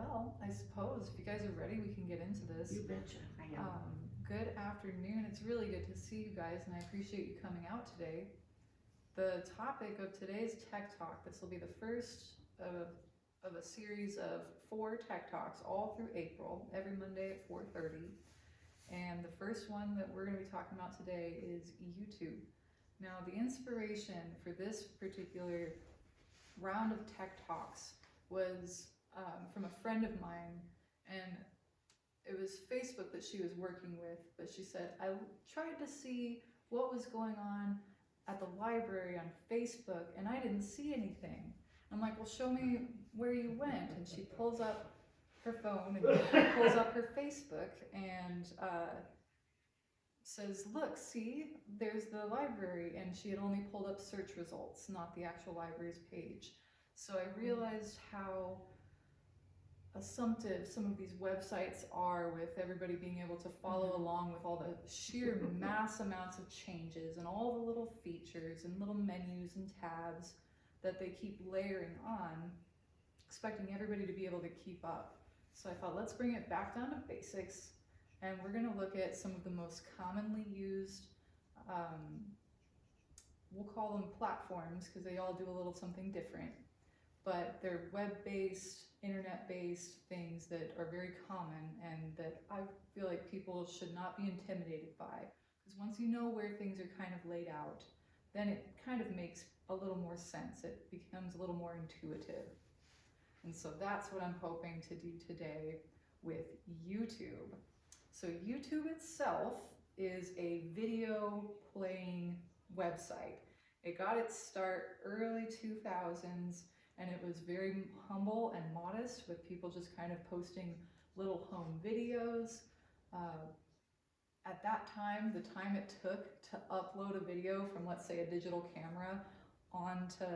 Well, I suppose if you guys are ready, we can get into this. You betcha, I am. Good afternoon. It's really good to see you guys, and I appreciate you coming out today. The topic of today's Tech Talk, this will be the first of a series of 4 Tech Talks all through April, every Monday at 4:30. And the first one that we're going to be talking about today is YouTube. Now, the inspiration for this particular round of Tech Talks was from a friend of mine, and it was Facebook that she was working with, but she said, I tried to see what was going on at the library on Facebook, and I didn't see anything. I'm like, well, show me where you went. And she pulls up her phone and pulls up her Facebook and says, look, see, there's the library. And she had only pulled up search results, not the actual library's page. So I realized how assumptive some of these websites are, with everybody being able to follow along with all the sheer mass amounts of changes and all the little features and little menus and tabs that they keep layering on, expecting everybody to be able to keep up. So I thought, let's bring it back down to basics, and we're going to look at some of the most commonly used, we'll call them platforms because they all do a little something different, but they're web-based, internet-based things that are very common and that I feel like people should not be intimidated by. Because once you know where things are kind of laid out, then it kind of makes a little more sense. It becomes a little more intuitive. And so that's what I'm hoping to do today with YouTube. So YouTube itself is a video playing website. It got its start early 2000s, and it was very humble and modest, with people just kind of posting little home videos. At that time, the time it took to upload a video from, let's say, a digital camera onto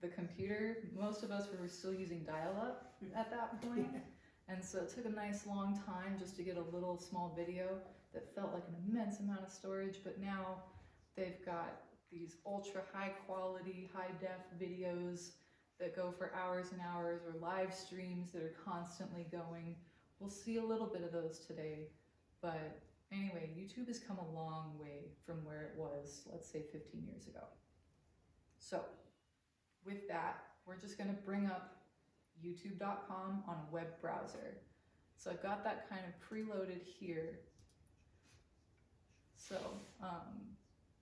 the computer, most of us were still using dial-up at that point. And so it took a nice long time just to get a little small video that felt like an immense amount of storage. But now they've got these ultra high quality, high def videos that go for hours and hours, or live streams that are constantly going. We'll see a little bit of those today, but anyway, YouTube has come a long way from where it was, let's say 15 years ago. So with that, we're just going to bring up youtube.com on a web browser. So I've got that kind of preloaded here. So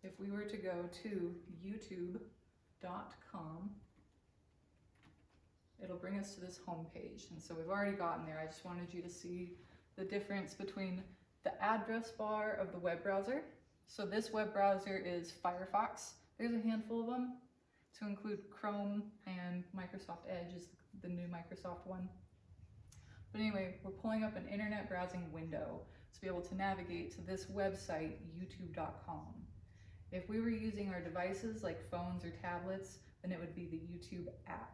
if we were to go to youtube.com, it'll bring us to this home page. And so we've already gotten there. I just wanted you to see the difference between the address bar of the web browser. So this web browser is Firefox. There's a handful of them, to include Chrome, and Microsoft Edge is the new Microsoft one. But anyway, we're pulling up an internet browsing window to be able to navigate to this website, youtube.com. If we were using our devices like phones or tablets, then it would be the YouTube app.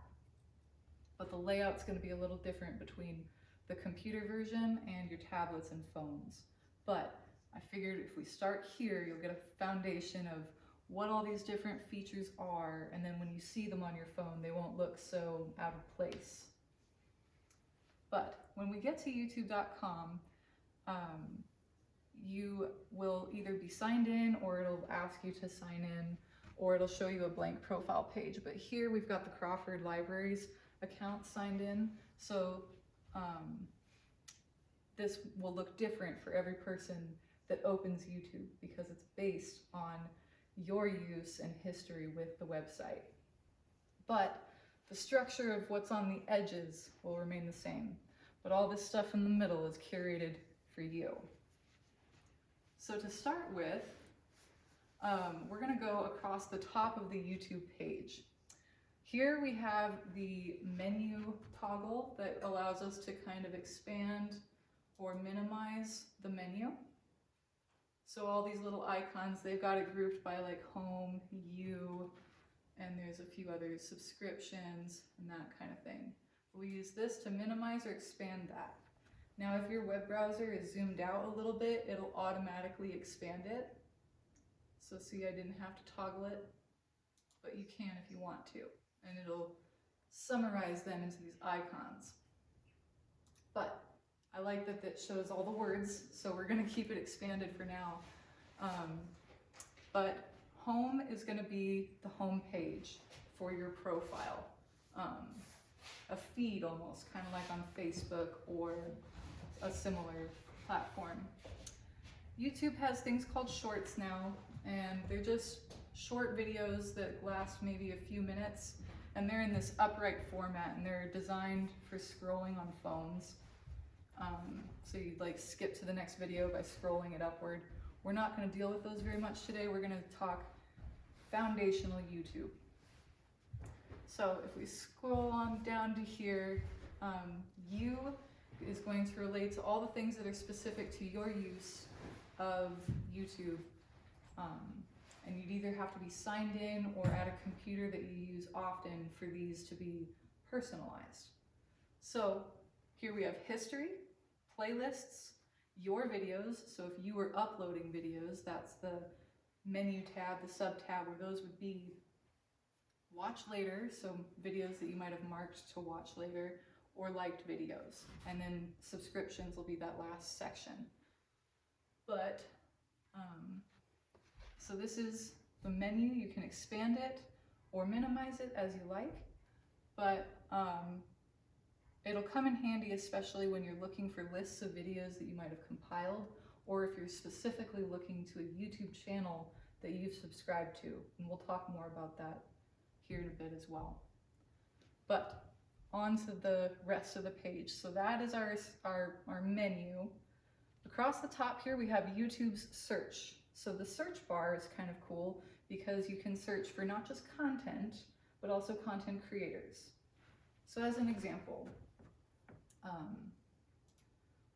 But the layout's going to be a little different between the computer version and your tablets and phones. But I figured if we start here, you'll get a foundation of what all these different features are, and then when you see them on your phone, they won't look so out of place. But when we get to youtube.com, you will either be signed in, or it'll ask you to sign in, or it'll show you a blank profile page. But here we've got the Crawford Libraries account signed in, so this will look different for every person that opens YouTube, because it's based on your use and history with the website. But the structure of what's on the edges will remain the same, but all this stuff in the middle is curated for you. So to start with, we're going to go across the top of the YouTube page. Here we have the menu toggle that allows us to kind of expand or minimize the menu. So all these little icons, they've got it grouped by like home, you, and there's a few other subscriptions and that kind of thing. We use this to minimize or expand that. Now if your web browser is zoomed out a little bit, it'll automatically expand it. So see, I didn't have to toggle it, but you can if you want to. And it'll summarize them into these icons. I like that it shows all the words, so we're gonna keep it expanded for now. But home is gonna be the home page for your profile. A feed almost, kind of like on Facebook or a similar platform. YouTube has things called shorts now, and they're just short videos that last maybe a few minutes, and they're in this upright format, and they're designed for scrolling on phones. So you'd like skip to the next video by scrolling it upward. We're not going to deal with those very much today. We're going to talk foundational YouTube. So if we scroll on down to here, U is going to relate to all the things that are specific to your use of YouTube. And you'd either have to be signed in or at a computer that you use often for these to be personalized. So here we have history, playlists, your videos. So if you were uploading videos, that's the menu tab, the sub tab where those would be. Watch later, so videos that you might have marked to watch later, or liked videos. And then subscriptions will be that last section. But, so this is the menu. You can expand it or minimize it as you like, but it'll come in handy especially when you're looking for lists of videos that you might have compiled, or if you're specifically looking to a YouTube channel that you've subscribed to, and we'll talk more about that here in a bit as well. But on to the rest of the page. So that is our menu. Across the top here we have YouTube's search. So the search bar is kind of cool because you can search for not just content, but also content creators. So as an example,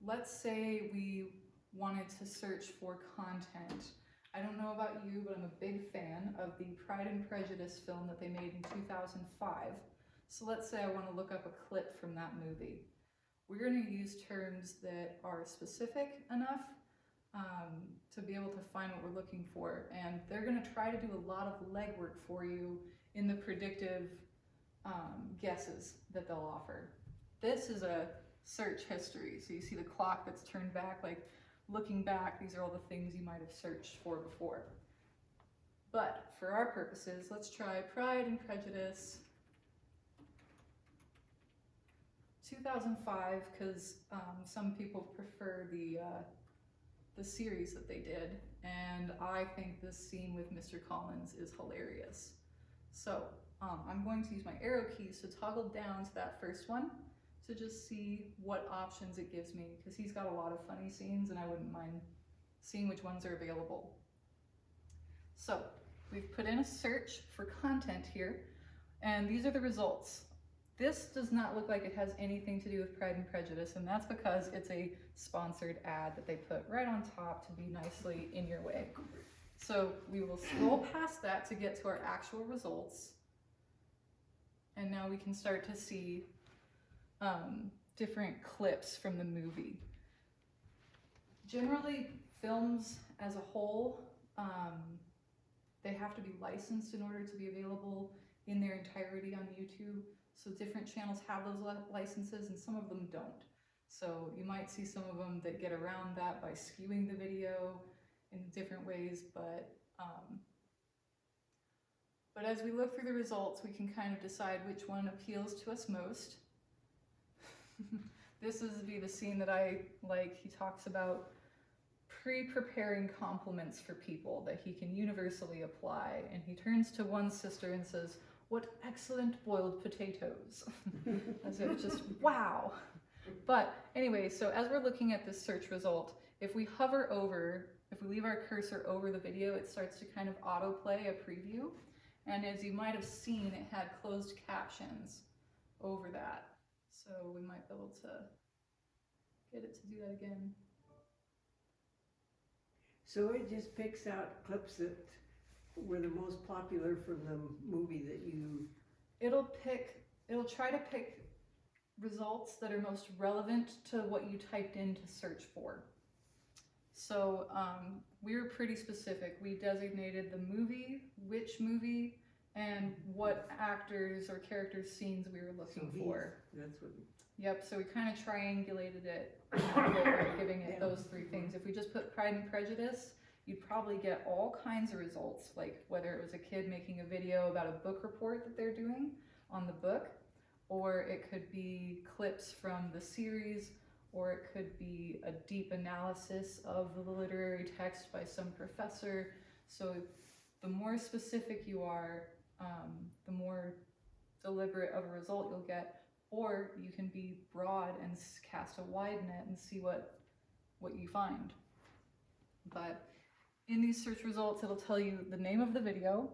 let's say we wanted to search for content. I don't know about you, but I'm a big fan of the Pride and Prejudice film that they made in 2005. So let's say I want to look up a clip from that movie. We're going to use terms that are specific enough to be able to find what we're looking for. And they're going to try to do a lot of legwork for you in the predictive guesses that they'll offer. This is a search history. So you see the clock that's turned back, like looking back, these are all the things you might have searched for before. But for our purposes, let's try Pride and Prejudice 2005, because some people prefer the series that they did, and I think this scene with Mr. Collins is hilarious. So I'm going to use my arrow keys to toggle down to that first one to just see what options it gives me, because he's got a lot of funny scenes and I wouldn't mind seeing which ones are available. So we've put in a search for content here, and these are the results. This does not look like it has anything to do with Pride and Prejudice, and that's because it's a sponsored ad that they put right on top to be nicely in your way. So we will scroll past that to get to our actual results. And now we can start to see different clips from the movie. Generally, films as a whole, they have to be licensed in order to be available in their entirety on YouTube. So different channels have those licenses and some of them don't. So you might see some of them that get around that by skewing the video in different ways, but as we look through the results, we can kind of decide which one appeals to us most. This is the scene that I like. He talks about pre-preparing compliments for people that he can universally apply, and he turns to one sister and says, "What excellent boiled potatoes." As if just, wow. But anyway, so as we're looking at this search result, if we leave our cursor over the video, it starts to kind of autoplay a preview. And as you might have seen, it had closed captions over that. So we might be able to get it to do that again. So it just picks out clips that were the most popular from the movie that you... It'll try to pick results that are most relevant to what you typed in to search for. So we were pretty specific. We designated the movie, which movie, and what actors or characters' scenes we were looking for. That's what... Yep, so we kind of triangulated it in that way by giving it those three things. If we just put Pride and Prejudice, you'd probably get all kinds of results, like whether it was a kid making a video about a book report that they're doing on the book, or it could be clips from the series, or it could be a deep analysis of the literary text by some professor. So the more specific you are, the more deliberate of a result you'll get. Or you can be broad and cast a wide net and see what you find. But in these search results, it'll tell you the name of the video,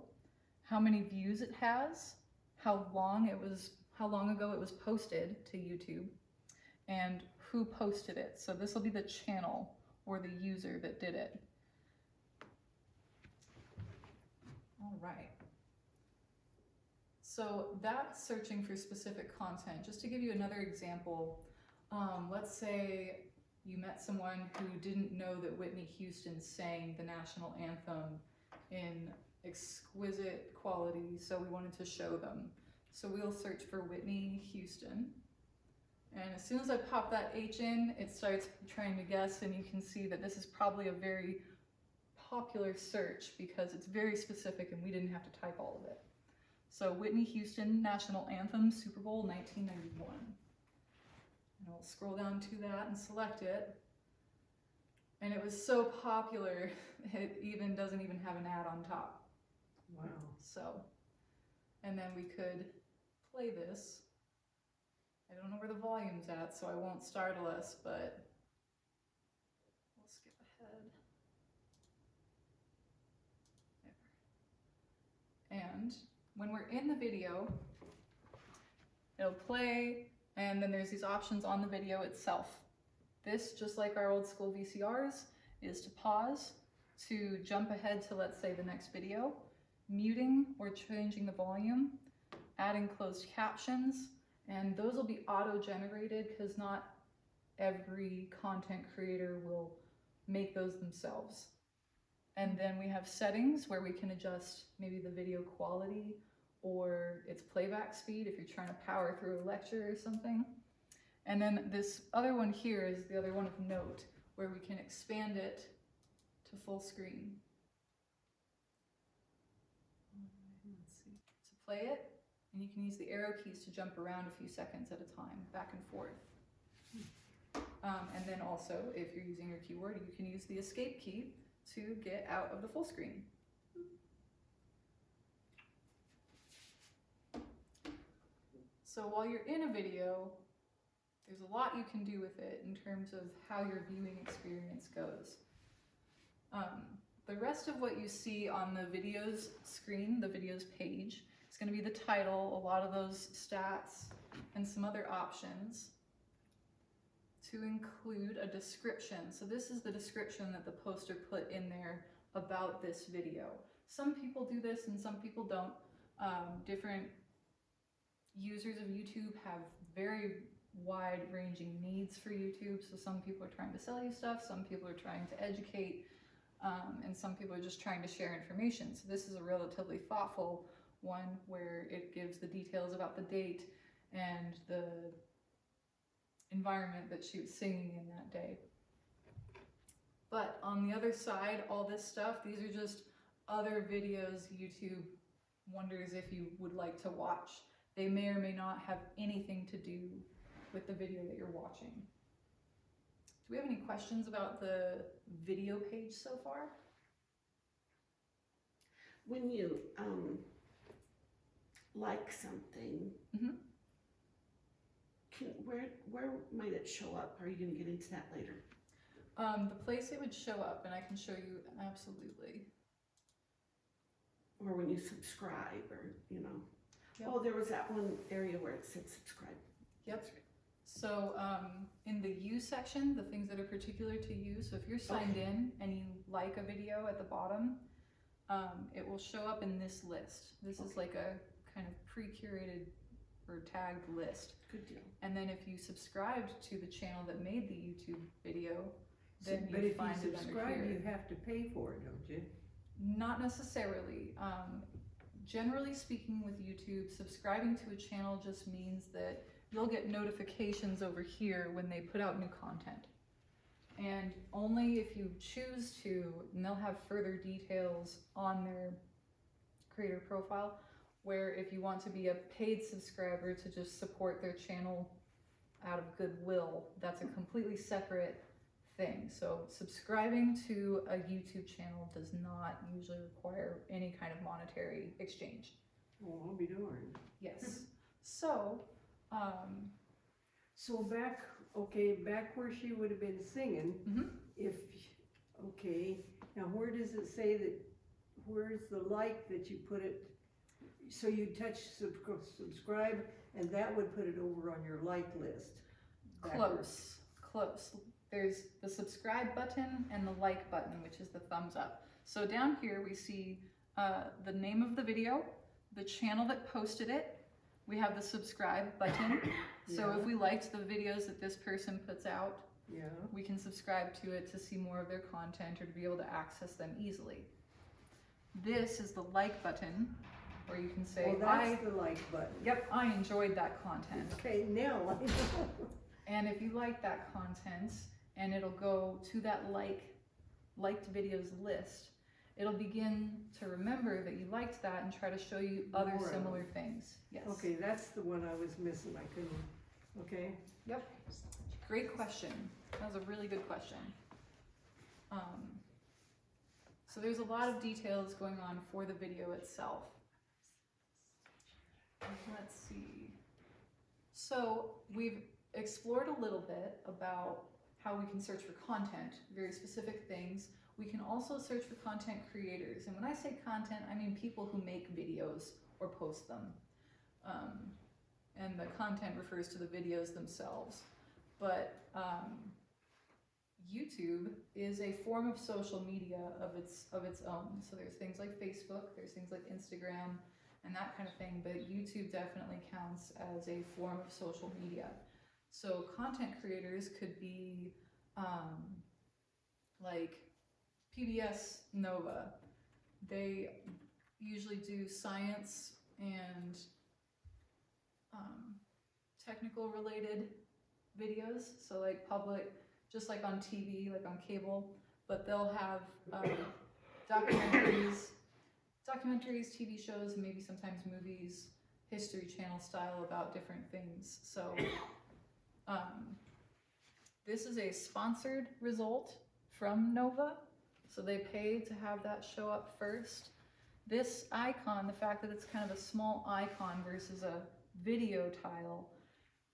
how many views it has, how long ago it was posted to YouTube, and who posted it. So this will be the channel or the user that did it. All right. So that's searching for specific content. Just to give you another example, let's say you met someone who didn't know that Whitney Houston sang the national anthem in exquisite quality, so we wanted to show them. So we'll search for Whitney Houston. And as soon as I pop that H in, it starts trying to guess, and you can see that this is probably a very popular search because it's very specific and we didn't have to type all of it. So Whitney Houston National Anthem, Super Bowl 1991. And I'll scroll down to that and select it. And it was so popular, it doesn't even have an ad on top. Wow. So, and then we could play this. I don't know where the volume's at, so I won't startle us, but we'll skip ahead. There. And when we're in the video, it'll play, and then there's these options on the video itself. This, just like our old school VCRs, is to pause, to jump ahead to, let's say, the next video, muting or changing the volume, adding closed captions, and those will be auto-generated because not every content creator will make those themselves. And then we have settings where we can adjust maybe the video quality or its playback speed if you're trying to power through a lecture or something. And then this other one here is the other one of note, where we can expand it to full screen. Let's see. To play it, and you can use the arrow keys to jump around a few seconds at a time, back and forth. And then also, if you're using your keyboard, you can use the escape key to get out of the full screen. So while you're in a video, there's a lot you can do with it in terms of how your viewing experience goes. The rest of what you see on the videos screen, the videos page, is going to be the title, a lot of those stats, and some other options to include a description. So this is the description that the poster put in there about this video. Some people do this and some people don't. Different users of YouTube have very wide-ranging needs for YouTube. So some people are trying to sell you stuff, some people are trying to educate, and some people are just trying to share information. So this is a relatively thoughtful one where it gives the details about the date and the environment that she was singing in that day. But on the other side, all this stuff, these are just other videos YouTube wonders if you would like to watch. They may or may not have anything to do with the video that you're watching. Do we have any questions about the video page so far? When you like something, where might it show up? Are you going to get into that later? The place it would show up, and I can show you absolutely. Or when you subscribe, or Yep. Oh, there was that one area where it said subscribe. Yep. So in the you section, the things that are particular to you, so if you're signed in and you like a video at the bottom, it will show up in this list. This is like a kind of pre-curated or tagged list. Good deal. And then if you subscribed to the channel that made the YouTube video, then But you if find you it under subscribe, here. you have to pay for it, don't you? Not necessarily. Generally speaking with YouTube, subscribing to a channel just means that you'll get notifications over here when they put out new content. And only if you choose to, and they'll have further details on their creator profile, where if you want to be a paid subscriber to just support their channel out of goodwill, that's a completely separate thing. So subscribing to a YouTube channel does not usually require any kind of monetary exchange. Oh, I'll be darned. Yes. So, So back where she would have been singing, mhm. now where does it say that, where's the like that you put it? So you touch subscribe, and that would put it over on your like list. Backwards. Close. There's the subscribe button and the like button, which is the thumbs up. So down here we see the name of the video, the channel that posted it. We have the subscribe button. So Yeah. if we liked the videos that this person puts out, Yeah. we can subscribe to it to see more of their content or to be able to access them easily. This is the like button, where you can say, Well, that's the like button. yep, I enjoyed that content. Okay, now I know. And if you like that content, and it'll go to that liked videos list, it'll begin to remember that you liked that and try to show you other More of similar things. Yes. Okay, that's the one I was missing, I couldn't, okay? Yep. Great question. That was a really good question. So there's a lot of details going on for the video itself. Let's see. So we've explored a little bit about how we can search for content, very specific things. We can also search for content creators. And when I say content, I mean people who make videos or post them. And the content refers to the videos themselves. But YouTube is a form of social media of its own. So there's things like Facebook, there's things like Instagram, and that kind of thing, but YouTube definitely counts as a form of social media. So content creators could be like PBS Nova. They usually do science and technical related videos, so like public, just like on TV, like on cable, but they'll have documentaries, TV shows, and maybe sometimes movies, History Channel style about different things. So this is a sponsored result from Nova, so they paid to have that show up first. This icon, the fact that it's kind of a small icon versus a video tile,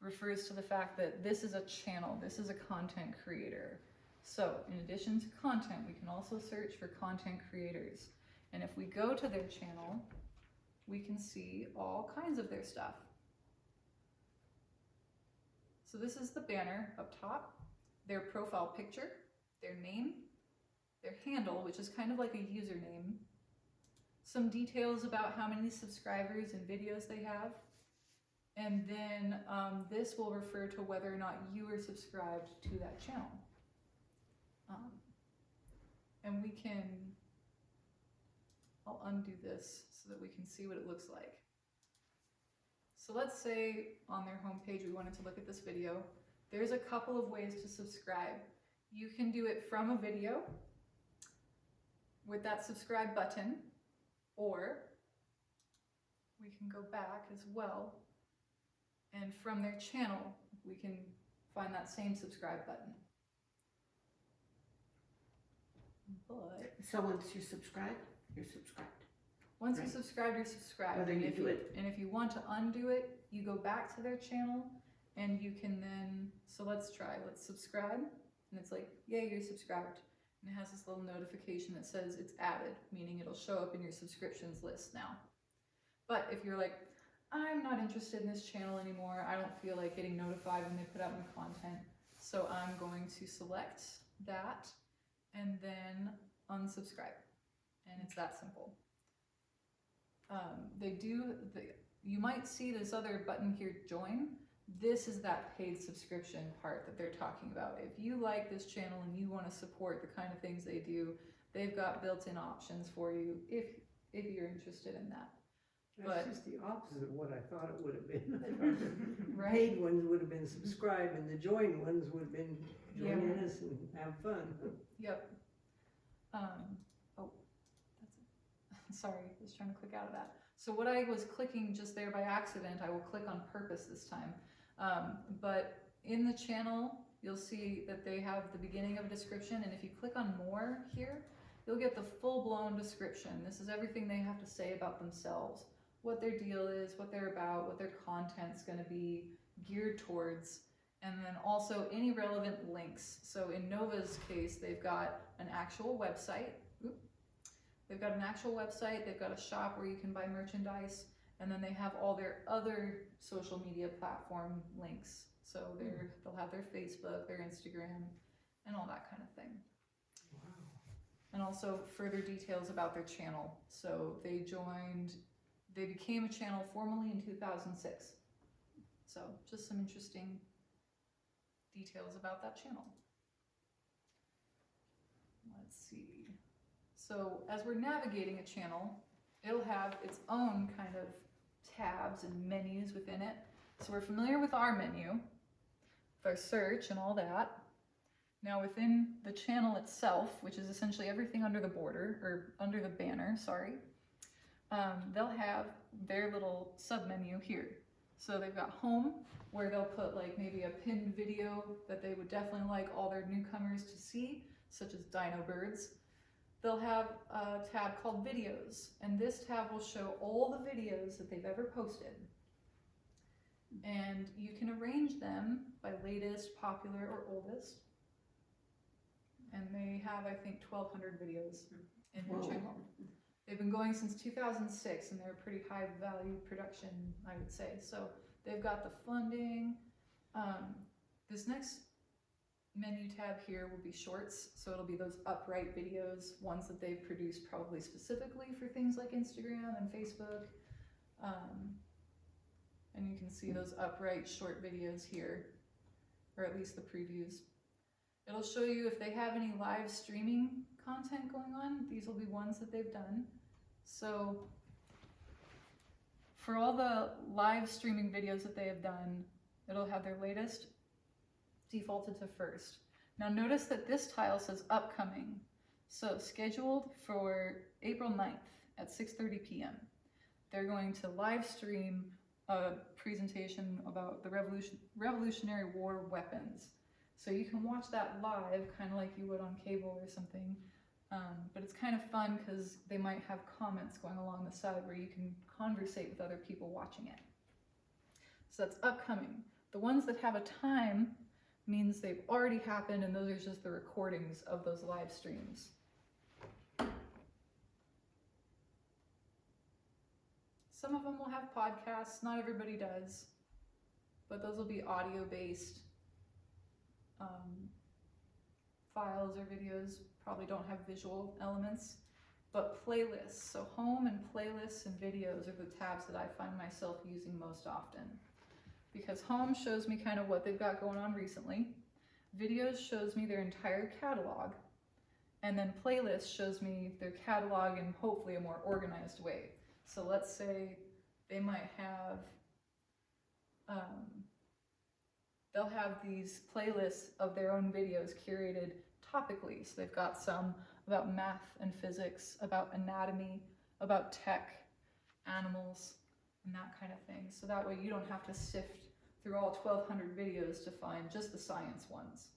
refers to the fact that this is a channel, this is a content creator. So in addition to content, we can also search for content creators. And if we go to their channel, we can see all kinds of their stuff. So this is the banner up top, their profile picture, their name, their handle, which is kind of like a username, some details about how many subscribers and videos they have, and then this will refer to whether or not you are subscribed to that channel. And we can, I'll undo this so that we can see what it looks like. So let's say on their homepage we wanted to look at this video. There's a couple of ways to subscribe. You can do it from a video with that subscribe button, or we can go back as well, and from their channel we can find that same subscribe button. But So once you subscribe, you're subscribed. once you Right. subscribe, you're subscribed. Whether And you if do it. And if you want to undo it, you go back to their channel and you can then, so let's try, let's subscribe. And it's like, yay, you're subscribed. And it has this little notification that says it's added, meaning it'll show up in your subscriptions list now. But if you're like, I'm not interested in this channel anymore, I don't feel like getting notified when they put out new content, so I'm going to select that and then unsubscribe. And it's that simple. You might see this other button here, join. This is that paid subscription part that they're talking about. If you like this channel and you want to support the kind of things they do, they've got built-in options for you if you're interested in that. That's But- just the opposite of what I thought it would have been. Right? Paid ones would have been subscribe, and the join ones would have been join Yeah. us and have fun. Yep. Oh, that's it. Sorry, I was trying to click out of that. So what I was clicking just there by accident, I will click on purpose this time. But in the channel, you'll see that they have the beginning of a description, and if you click on more here, you'll get the full-blown description. This is everything they have to say about themselves, what their deal is, what they're about, what their content's going to be geared towards, and then also any relevant links. So in Nova's case, they've got an actual website. They've got an actual website, they've got a shop where you can buy merchandise, and then they have all their other social media platform links. So they'll have their Facebook, their Instagram, and all that kind of thing. Wow. And also further details about their channel. So they became a channel formally in 2006. So just some interesting details about that channel. Let's see. So as we're navigating a channel, it'll have its own kind of tabs and menus within it. So we're familiar with our menu, with our search and all that. Now within the channel itself, which is essentially everything under the border, or under the banner, sorry, they'll have their little submenu here. So they've got home, where they'll put like maybe a pinned video that they would definitely like all their newcomers to see, such as dino birds. They'll have a tab called videos, and this tab will show all the videos that they've ever posted. And you can arrange them by latest, popular, or oldest. And they have, I think, 1,200 videos in their Whoa. channel. They've been going since 2006, and they're a pretty high value production, I would say. So they've got the funding. This next menu tab here will be shorts. So it'll be those upright videos, ones that they've produced probably specifically for things like Instagram and Facebook. And you can see those upright short videos here, or at least the previews. It'll show you if they have any live streaming content going on. These will be ones that they've done. So for all the live streaming videos that they have done, it'll have their latest defaulted to first. Now notice that this tile says upcoming. So scheduled for April 9th at 6:30 p.m. They're going to live stream a presentation about the Revolutionary War weapons. So you can watch that live, kind of like you would on cable or something. But it's kind of fun because they might have comments going along the side where you can conversate with other people watching it. So that's upcoming. The ones that have a time means they've already happened, and those are just the recordings of those live streams. Some of them will have podcasts, not everybody does, but those will be audio-based files or videos, probably don't have visual elements, but playlists. So home and playlists and videos are the tabs that I find myself using most often. Because home shows me kind of what they've got going on recently, videos shows me their entire catalog, and then playlist shows me their catalog in hopefully a more organized way. So let's say they might have, they'll have these playlists of their own videos curated topically. So they've got some about math and physics, about anatomy, about tech, animals, and that kind of thing. So that way you don't have to sift through all 1,200 videos to find just the science ones.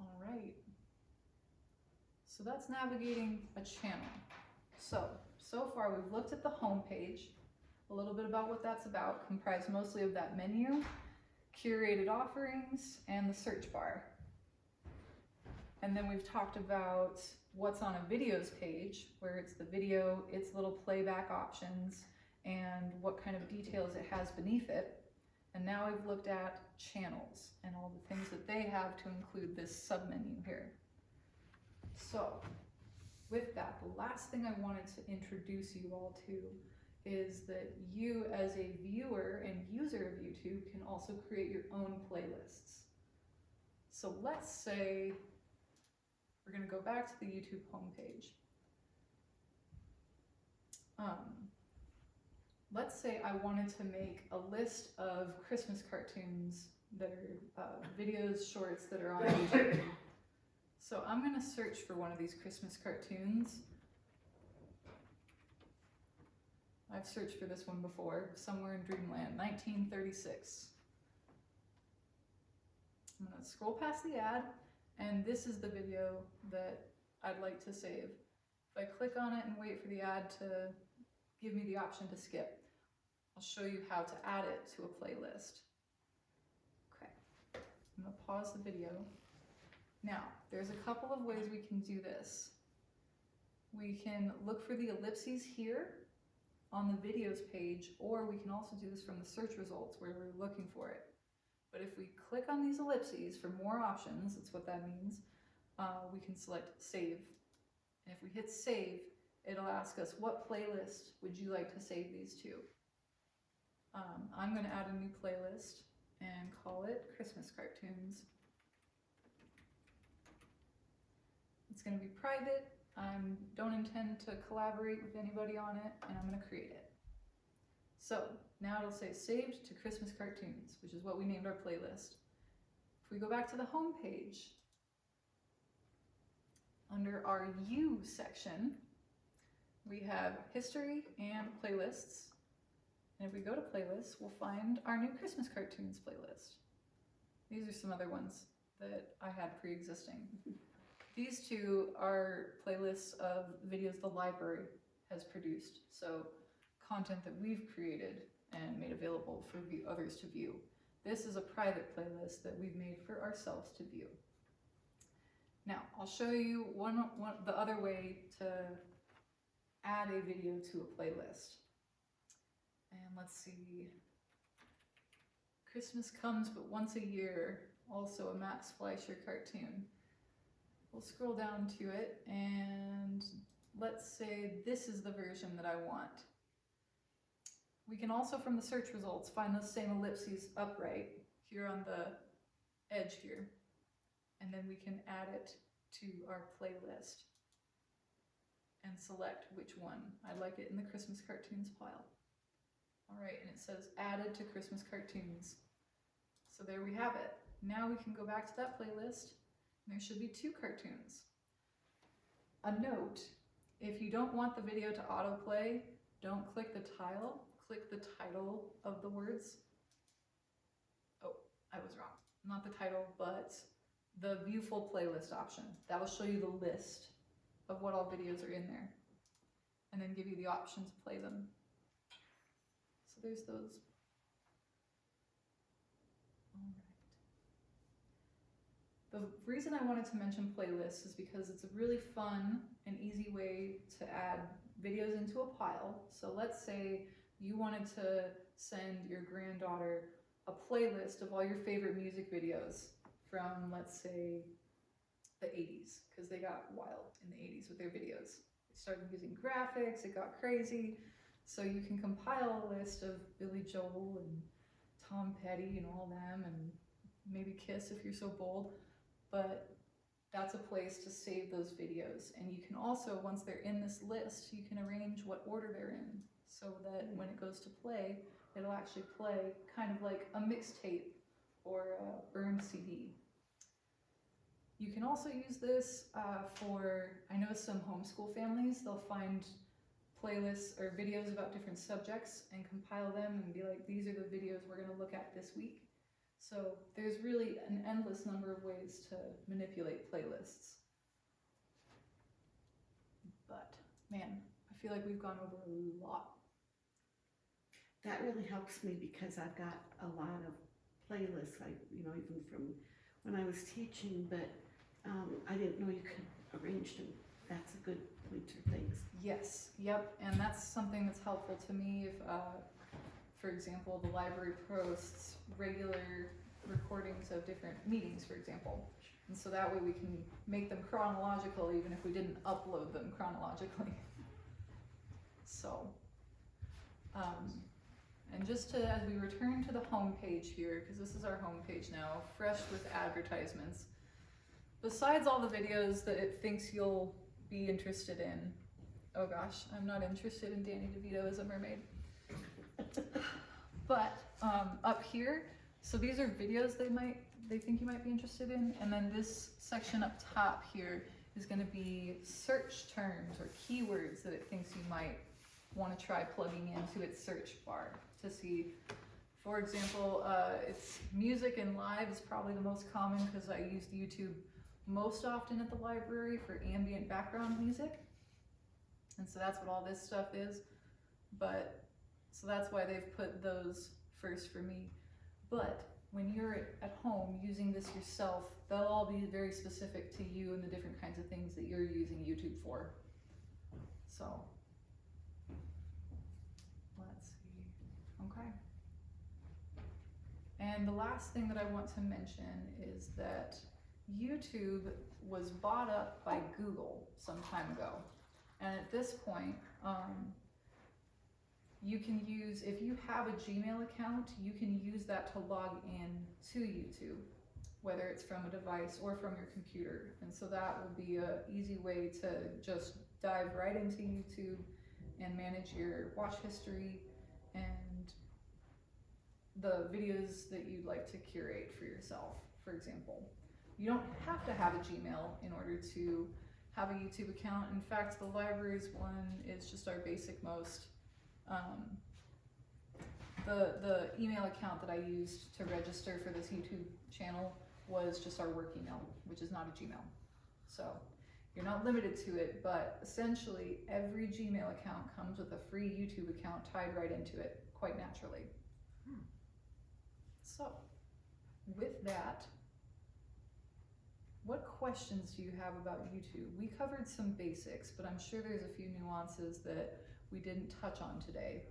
All right. So that's navigating a channel. So far we've looked at the home page, a little bit about what that's about, comprised mostly of that menu, curated offerings, and the search bar. And then we've talked about what's on a videos page, where it's the video, its little playback options, and what kind of details it has beneath it. And now we've looked at channels and all the things that they have to include this submenu here. So with that, the last thing I wanted to introduce you all to is that you as a viewer and user of YouTube can also create your own playlists. So let's say we're going to go back to the YouTube homepage. let's say I wanted to make a list of Christmas cartoons that are videos, shorts that are on YouTube. So I'm gonna search for one of these Christmas cartoons. I've searched for this one before, Somewhere in Dreamland, 1936. I'm gonna scroll past the ad, and this is the video that I'd like to save. If I click on it and wait for the ad to give me the option to skip, I'll show you how to add it to a playlist. Okay, I'm gonna pause the video. Now, there's a couple of ways we can do this. We can look for the ellipses here on the videos page, or we can also do this from the search results where we're looking for it. But if we click on these ellipses for more options, that's what that means, we can select save. And if we hit save, it'll ask us, what playlist would you like to save these to? I'm gonna add a new playlist and call it Christmas Cartoons. It's gonna be private. I don't intend to collaborate with anybody on it, and I'm gonna create it. So now it'll say saved to Christmas Cartoons, which is what we named our playlist. If we go back to the home page, under our U section, we have history and playlists. And if we go to playlists, we'll find our new Christmas Cartoons playlist. These are some other ones that I had pre-existing. These two are playlists of videos the library has produced. So content that we've created and made available for others to view. This is a private playlist that we've made for ourselves to view. Now, I'll show you the other way to add a video to a playlist. And let's see, Christmas Comes But Once a Year, also a Max Fleischer cartoon. We'll scroll down to it, and let's say this is the version that I want. We can also, from the search results, find those same ellipses upright here on the edge here. And then we can add it to our playlist and select which one. I'd like it in the Christmas Cartoons pile. All right, and it says added to Christmas Cartoons. So there we have it. Now we can go back to that playlist, and there should be 2 cartoons. A note, if you don't want the video to autoplay, don't click the tile, click the title of the words. Oh, I was wrong. Not the title, but the view full playlist option. That will show you the list of what all videos are in there, and then give you the option to play them. So there's those. All right. The reason I wanted to mention playlists is because it's a really fun and easy way to add videos into a pile. So let's say you wanted to send your granddaughter a playlist of all your favorite music videos from, let's say, the 80s, because they got wild in the 80s with their videos. They started using graphics, it got crazy. So you can compile a list of Billy Joel and Tom Petty and all them, and maybe Kiss if you're so bold. But that's a place to save those videos. And you can also, once they're in this list, you can arrange what order they're in, so that when it goes to play, it'll actually play kind of like a mixtape or a burned CD. You can also use this for, I know some homeschool families, they'll find playlists or videos about different subjects and compile them and be like, these are the videos we're going to look at this week. So there's really an endless number of ways to manipulate playlists. But man, I feel like we've gone over a lot. That really helps me because I've got a lot of playlists, like, you know, even from when I was teaching, but I didn't know you could arrange them. That's a good pointer, thanks. Yes, yep, and that's something that's helpful to me if, for example, the library posts regular recordings of different meetings, for example. And so that way we can make them chronological even if we didn't upload them chronologically. So, and just to, as we return to the home page here, because this is our home page now, fresh with advertisements. Besides all the videos that it thinks you'll be interested in, oh gosh, I'm not interested in Danny DeVito as a mermaid. But up here, so these are videos they think you might be interested in, and then this section up top here is going to be search terms or keywords that it thinks you might want to try plugging into its search bar to see. For example, it's music and live is probably the most common because I used YouTube most often at the library for ambient background music. And so that's what all this stuff is. But, so that's why they've put those first for me. But when you're at home using this yourself, they'll all be very specific to you and the different kinds of things that you're using YouTube for. So, let's see. Okay. And the last thing that I want to mention is that YouTube was bought up by Google some time ago. And at this point, you can use, if you have a Gmail account, you can use that to log in to YouTube, whether it's from a device or from your computer. And so that will be an easy way to just dive right into YouTube and manage your watch history and the videos that you'd like to curate for yourself, for example. You don't have to have a Gmail in order to have a YouTube account. In fact, the library's one is just our basic most. The email account that I used to register for this YouTube channel was just our work email, which is not a Gmail. So you're not limited to it, but essentially every Gmail account comes with a free YouTube account tied right into it, quite naturally. So with that, what questions do you have about YouTube? We covered some basics, but I'm sure there's a few nuances that we didn't touch on today.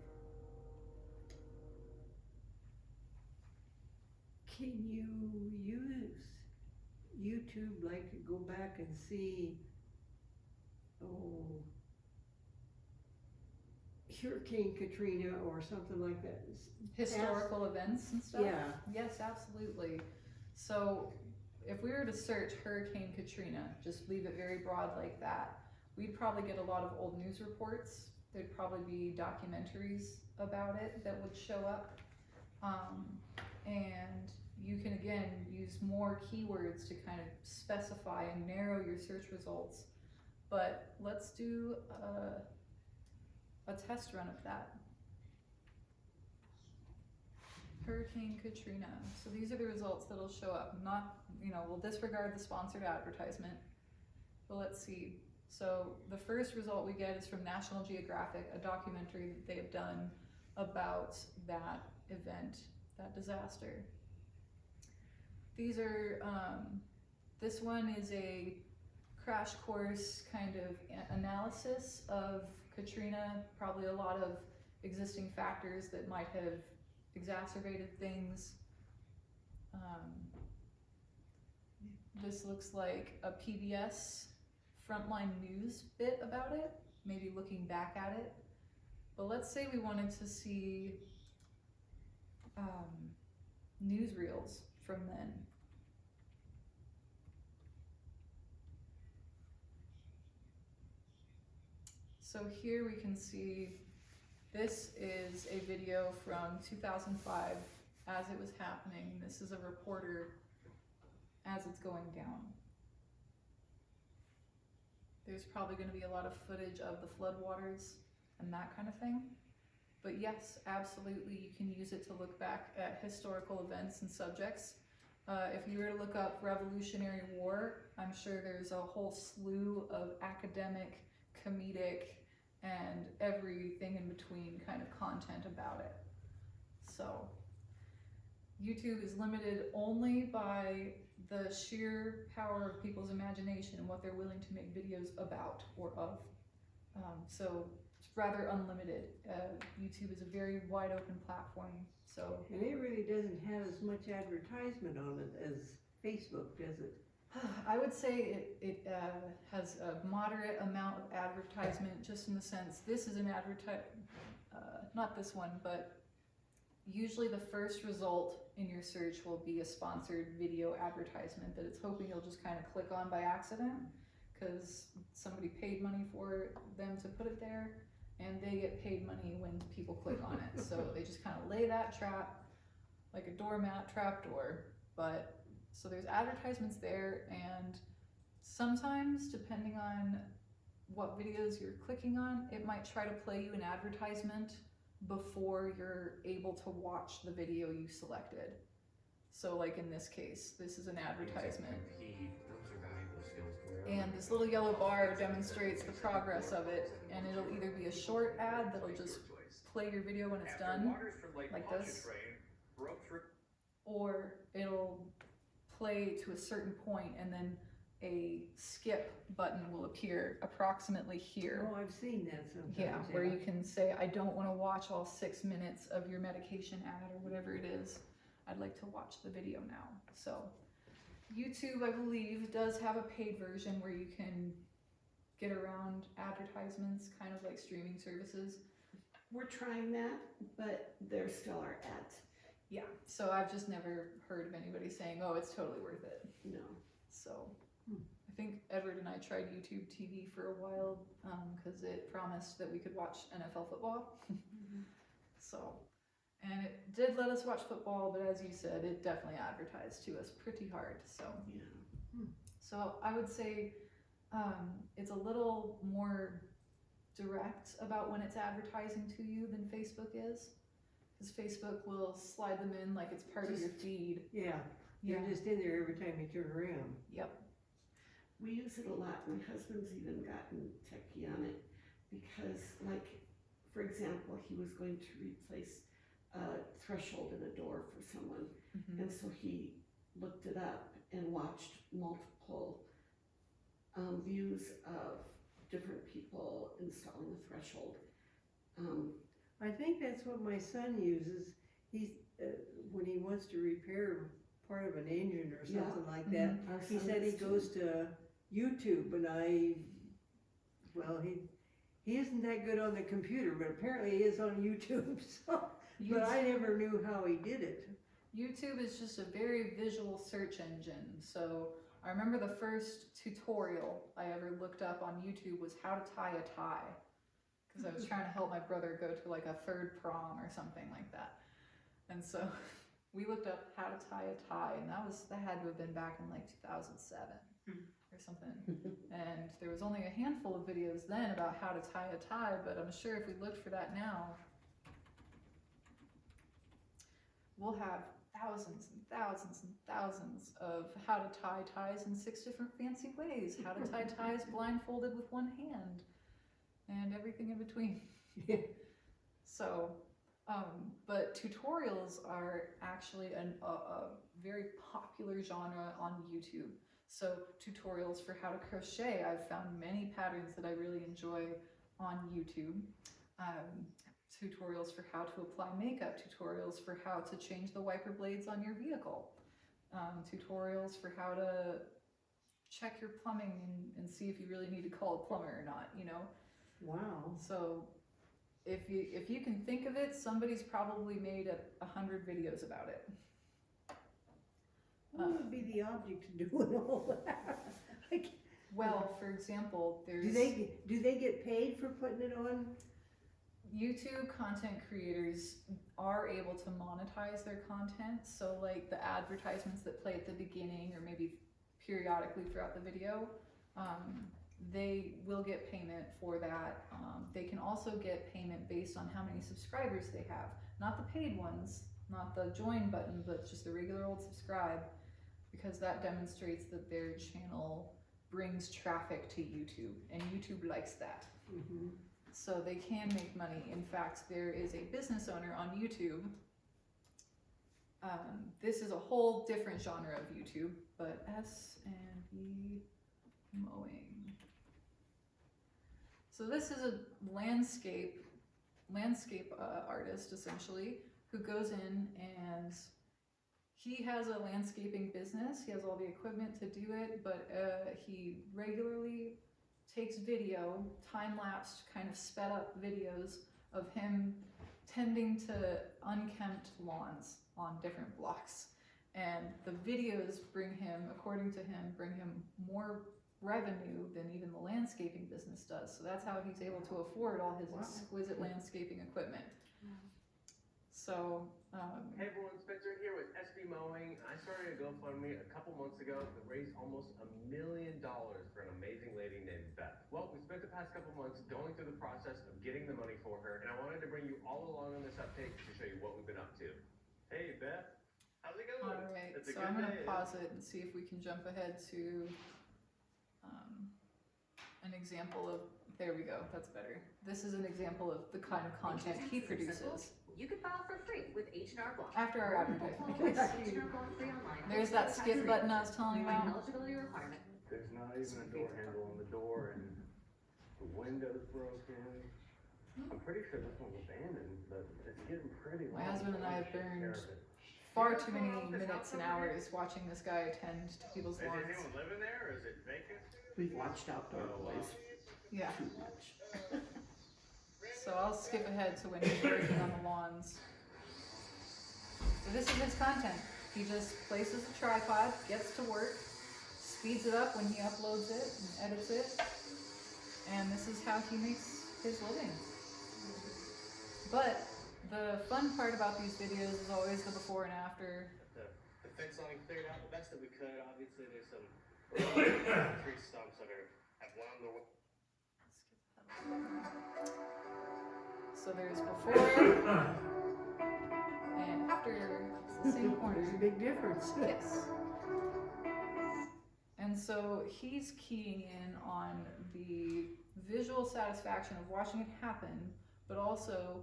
Can you use YouTube, like go back and see, Hurricane Katrina or something like that? Historical events and stuff? Yeah. Yes, absolutely. So if we were to search Hurricane Katrina, just leave it very broad like that, we'd probably get a lot of old news reports. There'd probably be documentaries about it that would show up. And you can again use more keywords to kind of specify and narrow your search results. But let's do a test run of that. Hurricane Katrina. So these are the results that'll show up. Not, we'll disregard the sponsored advertisement, but let's see. So the first result we get is from National Geographic, a documentary that they have done about that event, that disaster. These are, this one is a crash course kind of analysis of Katrina, probably a lot of existing factors that might have exacerbated things. This looks like a PBS Frontline News bit about it, maybe looking back at it. But let's say we wanted to see newsreels from then. So here we can see this is a video from 2005 as it was happening. This is a reporter as it's going down. There's probably going to be a lot of footage of the floodwaters and that kind of thing. But yes, absolutely, you can use it to look back at historical events and subjects. If you were to look up Revolutionary War, I'm sure there's a whole slew of academic, comedic, and everything in between kind of content about it. So YouTube is limited only by the sheer power of people's imagination and what they're willing to make videos about or of. So it's rather unlimited. YouTube is a very wide open platform. So, and it really doesn't have as much advertisement on it as Facebook, does it? I would say it has a moderate amount of advertisement, just in the sense, this is an not this one, but usually the first result in your search will be a sponsored video advertisement that it's hoping you'll just kind of click on by accident, because somebody paid money for them to put it there, and they get paid money when people click on it. So they just kind of lay that trap like a doormat trapdoor. But so there's advertisements there, and sometimes depending on what videos you're clicking on, it might try to play you an advertisement before you're able to watch the video you selected. So like in this case, this is an advertisement. And this little yellow bar demonstrates the progress of it, and it'll either be a short ad that'll just play your video when it's done, like this, or it'll play to a certain point and then a skip button will appear approximately here. Oh, I've seen that sometimes. Yeah, where you can say, I don't want to watch all 6 minutes of your medication ad or whatever it is. I'd like to watch the video now. So YouTube, I believe, does have a paid version where you can get around advertisements, kind of like streaming services. We're trying that, but there still are ads. Yeah, so I've just never heard of anybody saying, oh, it's totally worth it. No. So I think Edward and I tried YouTube TV for a while because it promised that we could watch NFL football. So, and it did let us watch football, but as you said, it definitely advertised to us pretty hard. So, Yeah. so I would say it's a little more direct about when it's advertising to you than Facebook is, because Facebook will slide them in like it's part of your feed. Yeah, Yeah. they're just in there every time you turn around. Yep. We use it a lot. My husband's even gotten techie on it because, like, for example, he was going to replace a threshold in a door for someone. Mm-hmm. And so he looked it up and watched multiple views of different people installing the threshold. I think that's what my son uses. He's when he wants to repair part of an engine or something like that. Our He son said he does goes too. to YouTube, and he isn't that good on the computer, but apparently he is on YouTube. So, but I never knew how he did it. YouTube is just a very visual search engine. So I remember the first tutorial I ever looked up on YouTube was how to tie a tie, because I was trying to help my brother go to like a third prom or something like that. And so we looked up how to tie a tie, and that had to have been back in like 2007 or something. And there was only a handful of videos then about how to tie a tie, but I'm sure if we looked for that now, we'll have thousands and thousands and thousands of how to tie ties in 6 different fancy ways, how to tie ties blindfolded with one hand, and everything in between. So, but tutorials are actually a very popular genre on YouTube. So tutorials for how to crochet, I've found many patterns that I really enjoy on YouTube. Tutorials for how to apply makeup, tutorials for how to change the wiper blades on your vehicle, tutorials for how to check your plumbing and see if you really need to call a plumber or not, you know? Wow. So if you can think of it, somebody's probably made 100 videos about it. What would be the object of doing all that? Well, for example, there's... Do they get paid for putting it on? YouTube content creators are able to monetize their content. So like the advertisements that play at the beginning or maybe periodically throughout the video, they will get payment for that. They can also get payment based on how many subscribers they have. Not the paid ones, not the join button, but just the regular old subscribe, because that demonstrates that their channel brings traffic to YouTube, and YouTube likes that. Mm-hmm. So they can make money. In fact, there is a business owner on YouTube. This is a whole different genre of YouTube, but S&B mowing. So this is a landscape artist, essentially, who goes in and he has a landscaping business. He has all the equipment to do it, but he regularly takes video, time-lapsed, kind of sped up videos of him tending to unkempt lawns on different blocks. And the videos bring him, according to him, more revenue than even the landscaping business does. So that's how he's able to afford all his Wow. exquisite landscaping equipment. So, Hey everyone, Spencer here with SB Mowing. I started a GoFundMe a couple months ago that raised almost $1 million for an amazing lady named Beth. Well, we spent the past couple months going through the process of getting the money for her, and I wanted to bring you all along on this update to show you what we've been up to. Hey Beth, how's it going? all right, It's a so good I'm gonna day. pause it and see if we can jump ahead to an example of, there we go, that's better. This is an example of the kind of content he produces. You can file for free with H&R Block. After our advertisement. H&R Block free online. There's that skip button I was telling you about. Eligibility requirement. There's not even a door handle on the door, and the window's broken. I'm pretty sure this one's abandoned, but it's getting pretty long. My husband and I have Take care burned of it. far too many minutes and hours watching this guy attend to people's Is lawns. anyone living there, or is it vacant? We've watched Outdoor Boys Yeah, too much. so I'll skip ahead to when he's working on the lawns. So this is his content. He just places a tripod, gets to work, speeds it up when he uploads it and edits it, and this is how he makes his living. But the fun part about these videos is always the before and after. The fence line cleared out the best that we could. Obviously, there's some tree stumps that have wound their way. So there's before and after. It's the same There's a corner. big difference. Yes. And so he's keying in on the visual satisfaction of watching it happen, but also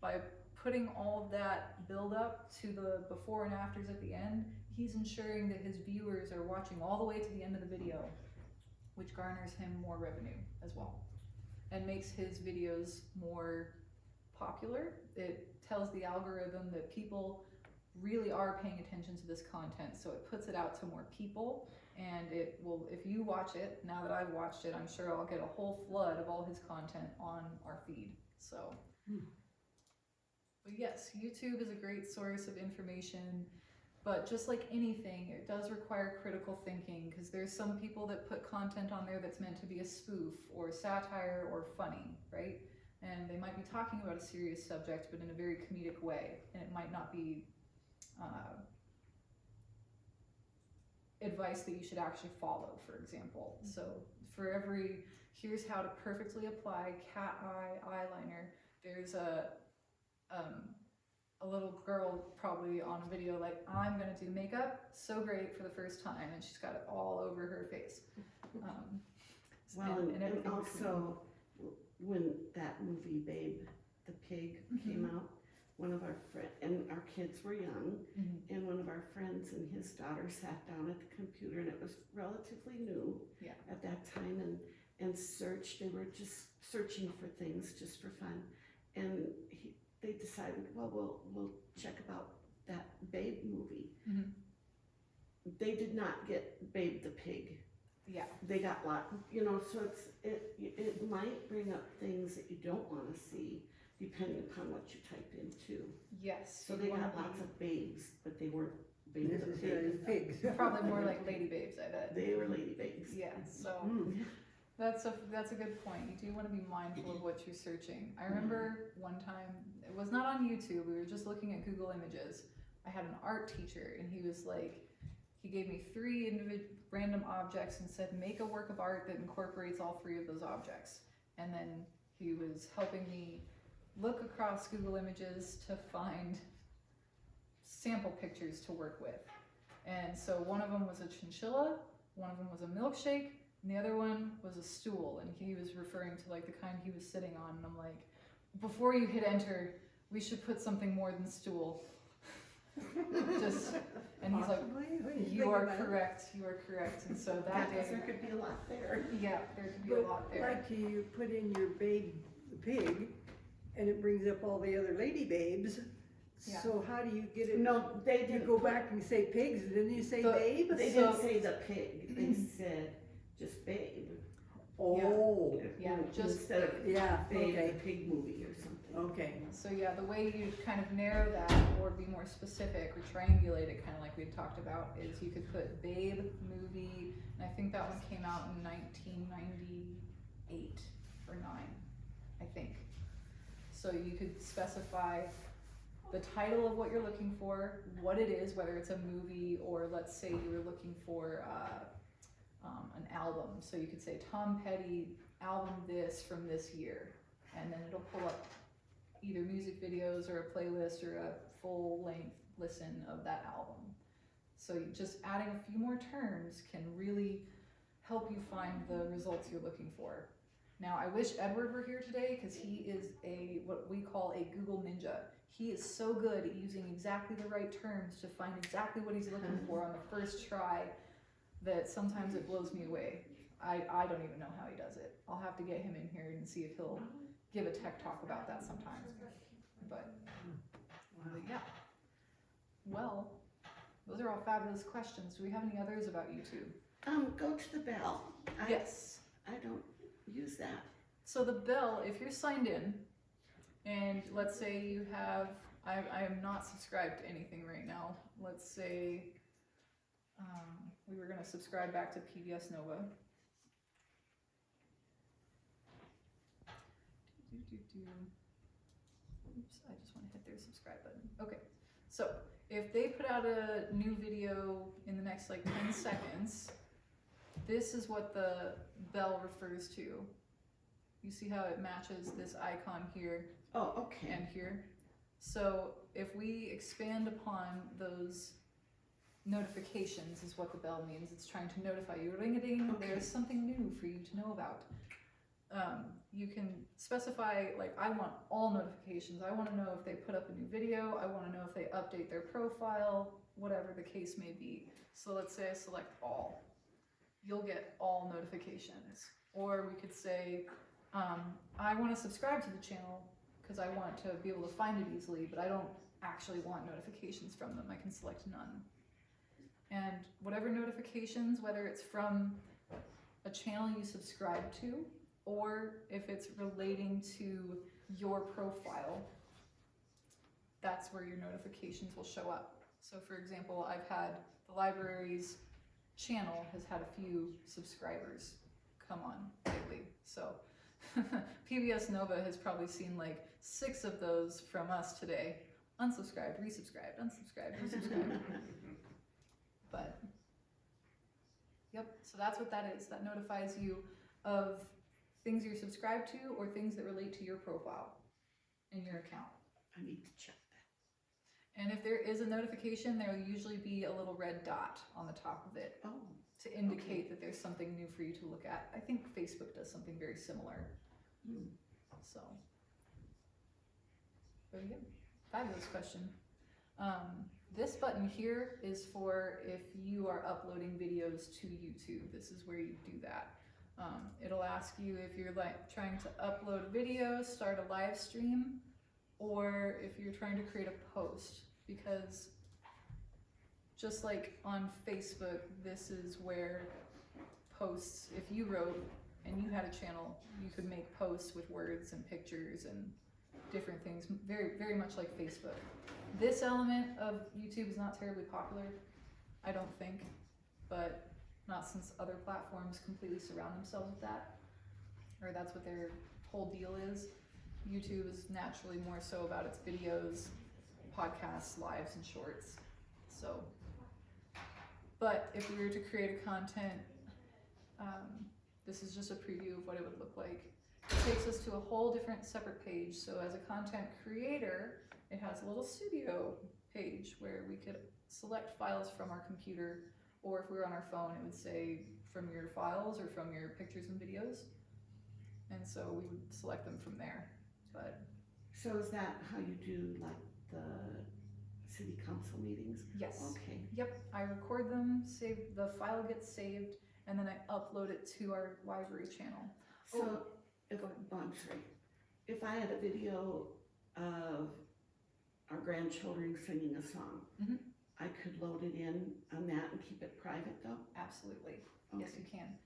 by putting all of that build up to the before and afters at the end, he's ensuring that his viewers are watching all the way to the end of the video, which garners him more revenue as well and makes his videos more popular. It tells the algorithm that people really are paying attention to this content, so it puts it out to more people, and it will, if you watch it, now that I've watched it, I'm sure I'll get a whole flood of all his content on our feed. So but yes, YouTube is a great source of information, but just like anything, it does require critical thinking, because there's some people that put content on there that's meant to be a spoof or satire or funny, right? And they might be talking about a serious subject, but in a very comedic way, and it might not be advice that you should actually follow, for example. So for every, here's how to perfectly apply cat eye eyeliner, there's a little girl probably on a video like, I'm gonna do makeup so great for the first time, and she's got it all over her face. Well, and everything between. also, when that movie Babe, the pig, came out, one of our friends, and our kids were young, and one of our friends and his daughter sat down at the computer, and it was relatively new at that time, and searched. They were just searching for things just for fun, and they decided, well, we'll check about that Babe movie. They did not get Babe the pig. Yeah. They got so it might bring up things that you don't want to see, depending upon what you type in too. Yes. So they got lots of babes, but they weren't Babe This the is pig. pigs. Probably more like lady babes, I bet. They were lady babes. Yeah, so that's a good point. You do want to be mindful of what you're searching. I remember one time, it was not on YouTube, we were just looking at Google Images. I had an art teacher, and he was like, he gave me 3 random objects and said, make a work of art that incorporates all 3 of those objects. And then he was helping me look across Google Images to find sample pictures to work with. And so one of them was a chinchilla, one of them was a milkshake, and the other one was a stool. And he was referring to like the kind he was sitting on. And I'm like, before you hit enter, we should put something more than stool. And he's like, you are correct, you are correct. And so that day, There could be a lot there. yeah, there could be a lot there. Like you put in your babe, the pig, and it brings up all the other lady babes. Yeah. So how do you get it? No, they You didn't go back and say pigs, didn't you say The- babe? They So- didn't say the pig. They said just Babe. Oh, Yeah, just- Instead of yeah, Babe okay, the Pig movie or something. okay. So yeah, the way you kind of narrow that or be more specific or triangulate it, kind of like we had talked about, is you could put Babe movie, and I think that one came out in 1998 or 9, I think. So you could specify the title of what you're looking for, what it is, whether it's a movie or let's say you were looking for an album. So you could say Tom Petty album this from this year, and then it'll pull up either music videos or a playlist or a full length listen of that album. So just adding a few more terms can really help you find the results you're looking for. Now I wish Edward were here today because he is what we call a Google ninja. He is so good at using exactly the right terms to find exactly what he's looking for on the first try that sometimes it blows me away. I don't even know how he does it. I'll have to get him in here and see if he'll give a tech talk about that sometime. But yeah. Well, those are all fabulous questions. Do we have any others about YouTube? Go to the bell. Yes. I don't use that. So the bell, if you're signed in, and let's say you have, I am not subscribed to anything right now. Let's say we were going to subscribe back to PBS Nova. Oops, I just want to hit their subscribe button. Okay, so if they put out a new video in the next like 10 seconds, this is what the bell refers to. You see how it matches this icon here Oh, okay. and here? So if we expand upon those notifications is what the bell means. It's trying to notify you. Ring-a-ding, Okay. there's something new for you to know about. You can specify, like, I want all notifications. I want to know if they put up a new video. I want to know if they update their profile, whatever the case may be. So let's say I select all. You'll get all notifications. Or we could say, I want to subscribe to the channel because I want to be able to find it easily, but I don't actually want notifications from them. I can select none. And whatever notifications, whether it's from a channel you subscribe to, or if it's relating to your profile, that's where your notifications will show up. So for example, I've had the library's channel has had a few subscribers come on lately. So PBS Nova has probably seen like 6 of those from us today. Unsubscribed, resubscribed, unsubscribed, resubscribed. But, yep, so that's what that is. That notifies you of things you're subscribed to or things that relate to your profile in your account. I need to check that. And if there is a notification, there will usually be a little red dot on the top of it Oh, to indicate that there's something new for you to look at. I think Facebook does something very similar. So, but yeah, fabulous question. This button here is for if you are uploading videos to YouTube. This is where you do that. It'll ask you if you're like trying to upload a video, start a live stream, or if you're trying to create a post, because just like on Facebook, this is where posts, if you wrote and you had a channel, you could make posts with words and pictures and different things, very, very much like Facebook. This element of YouTube is not terribly popular, I don't think, but not since other platforms completely surround themselves with that, or that's what their whole deal is. YouTube is naturally more so about its videos, podcasts, lives, and shorts. So, but if we were to create a content, this is just a preview of what it would look like. It takes us to a whole different separate page. So as a content creator, it has a little studio page where we could select files from our computer, or if we were on our phone, it would say from your files or from your pictures and videos. And so we would select them from there. But so is that how you do like the city council meetings? yes. Okay. Yep, I record them, the file gets saved, and then I upload it to our library channel. So, Oh, if, go ahead. oh, I'm sorry. If I had a video of our grandchildren singing a song, Mhm. I could load it in on that and keep it private though? Absolutely. Okay. Yes, you can.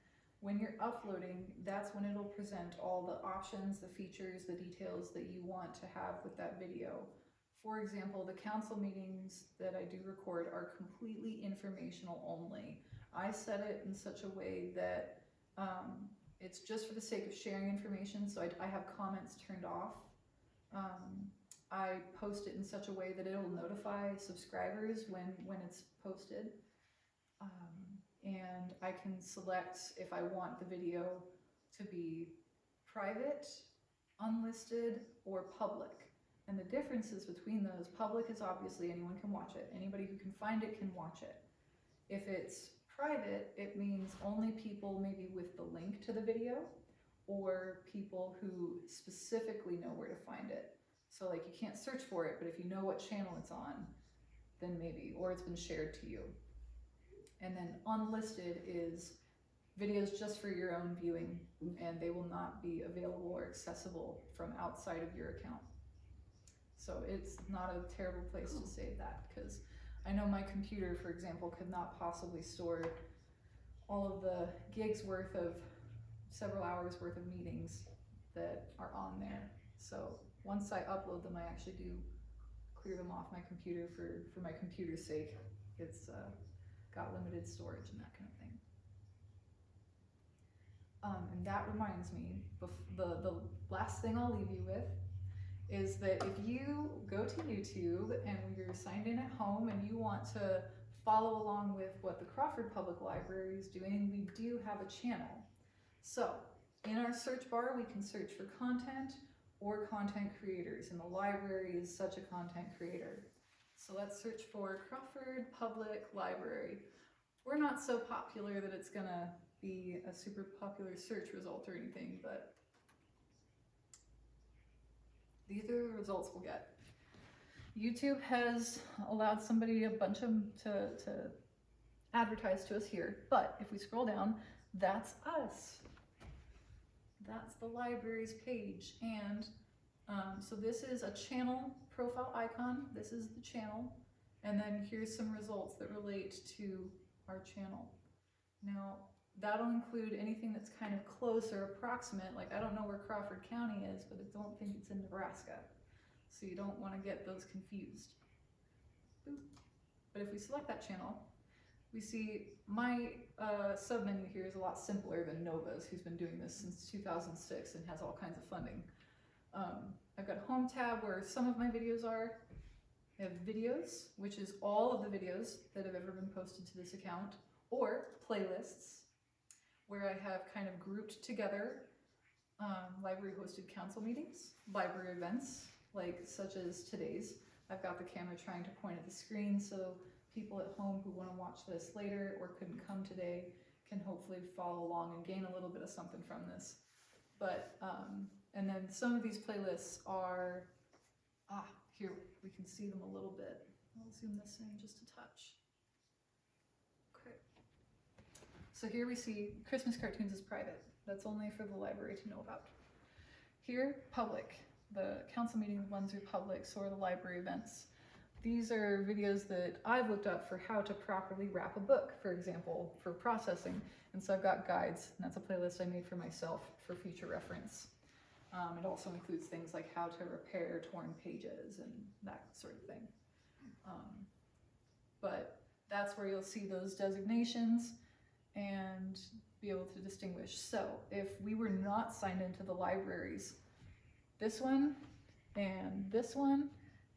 When you're uploading, that's when it'll present all the options, the features, the details that you want to have with that video. For example, the council meetings that I do record are completely informational only. I set it in such a way that it's just for the sake of sharing information, so I have comments turned off. I post it in such a way that it'll notify subscribers when it's posted. And I can select if I want the video to be private, unlisted, or public. And the differences between those, public is obviously anyone can watch it. Anybody who can find it can watch it. If it's private, it means only people maybe with the link to the video or people who specifically know where to find it. So like you can't search for it, but if you know what channel it's on, then maybe, or it's been shared to you. And then unlisted is videos just for your own viewing, and they will not be available or accessible from outside of your account. So it's not a terrible place to save that, because I know my computer, for example, could not possibly store all of the gigs worth of several hours worth of meetings that are on there. So once I upload them, I actually do clear them off my computer for my computer's sake. It's got limited storage and that kind of thing. And that reminds me, the last thing I'll leave you with is that if you go to YouTube and you're signed in at home and you want to follow along with what the Crawford Public Library is doing, we do have a channel. So in our search bar, we can search for content or content creators, and the library is such a content creator. So let's search for Crawford Public Library. We're not so popular that it's gonna be a super popular search result or anything, but these are the results we'll get. YouTube has allowed somebody, a bunch of them, to advertise to us here, but if we scroll down, that's us. That's the library's page, and so this is a channel profile icon. This is the channel, and then here's some results that relate to our channel. Now, that'll include anything that's kind of close or approximate. Like, I don't know where Crawford County is, but I don't think it's in Nebraska. So you don't want to get those confused. Boop. But if we select that channel, we see my submenu here is a lot simpler than Nova's, who's been doing this since 2006 and has all kinds of funding. I've got a home tab where some of my videos are. I have videos, which is all of the videos that have ever been posted to this account, or playlists, where I have kind of grouped together library hosted council meetings, library events, like such as today's. I've got the camera trying to point at the screen so people at home who want to watch this later or couldn't come today can hopefully follow along and gain a little bit of something from this. But, and then some of these playlists are, here, we can see them a little bit. I'll zoom this in just a touch. Okay. So here we see Christmas cartoons is private. That's only for the library to know about. Here, public. The council meeting ones are public, so are the library events. These are videos that I've looked up for how to properly wrap a book, for example, for processing. And so I've got guides, and that's a playlist I made for myself for future reference. It also includes things like how to repair torn pages and that sort of thing. But that's where you'll see those designations and be able to distinguish. So if we were not signed into the libraries, this one and this one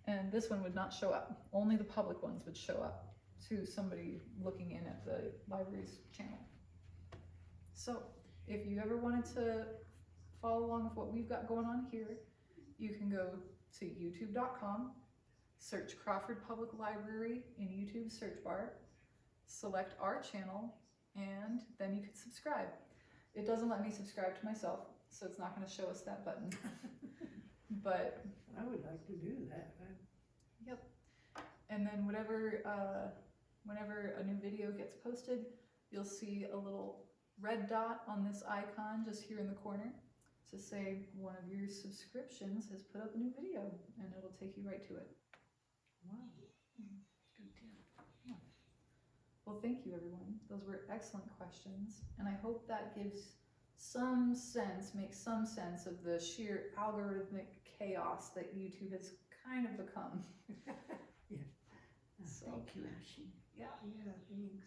and this one would not show up. Only the public ones would show up to somebody looking in at the library's channel. So if you ever wanted to follow along with what we've got going on here, you can go to youtube.com, search Crawford Public Library in YouTube search bar, select our channel, and then you can subscribe. It doesn't let me subscribe to myself, so it's not going to show us that button. But I would like to do that. yep. And then whenever a new video gets posted, you'll see a little red dot on this icon just here in the corner to say one of your subscriptions has put up a new video, and it'll take you right to it. Wow. Good deal. Yeah. Well, Well, thank you, everyone. Those were excellent questions, and I hope that gives some sense, makes some sense of the sheer algorithmic chaos that YouTube has kind of become. Yeah. So, Thank you, Ashley. yeah, Yeah, thanks.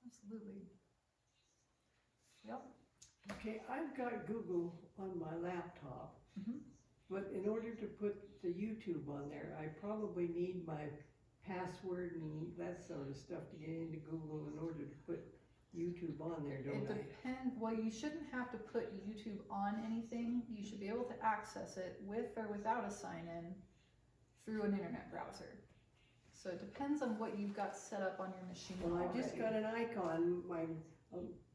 absolutely. Yep. Okay, I've got Google on my laptop, Mhm. but in order to put the YouTube on there, I probably need my password and that sort of stuff to get into Google in order to put YouTube on there, don't It I? depends, well, you shouldn't have to put YouTube on anything. You should be able to access it with or without a sign-in through an internet browser. So it depends on what you've got set up on your machine Well, already. I've just got an icon,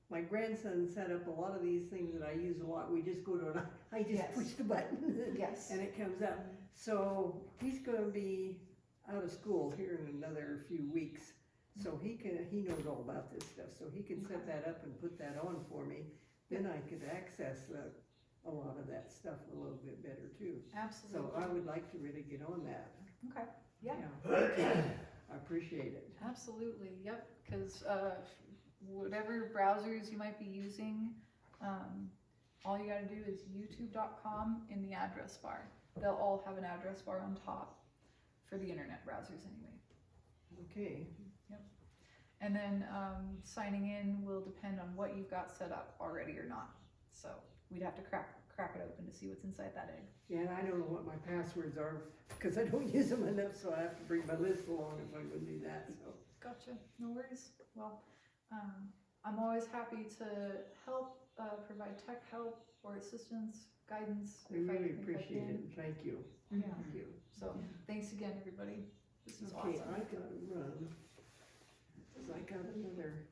my grandson set up a lot of these things that I use a lot, we just go to an, I just Yes. push the button. Yes. And it comes up, so he's gonna be out of school here in another few weeks. So he knows all about this stuff, so he can set that up and put that on for me, then I could access a lot of that stuff a little bit better too. Absolutely. So I would like to really get on that. Okay, yeah. Thank you. I appreciate it. Absolutely, yep, because whatever browsers you might be using, all you gotta do is youtube.com in the address bar. They'll all have an address bar on top for the internet browsers anyway. Okay, And then signing in will depend on what you've got set up already or not. So we'd have to crack it open to see what's inside that egg. yeah, and I don't know what my passwords are, because I don't use them enough, so I have to bring my list along if I'm gonna do that, so. Gotcha, no worries. Well, I'm always happy to help, provide tech help or assistance, guidance. I if really if appreciate can. it, and thank you. Yeah. Thank you. So thanks again, everybody. This is Okay, awesome. I gotta run, 'cause I got another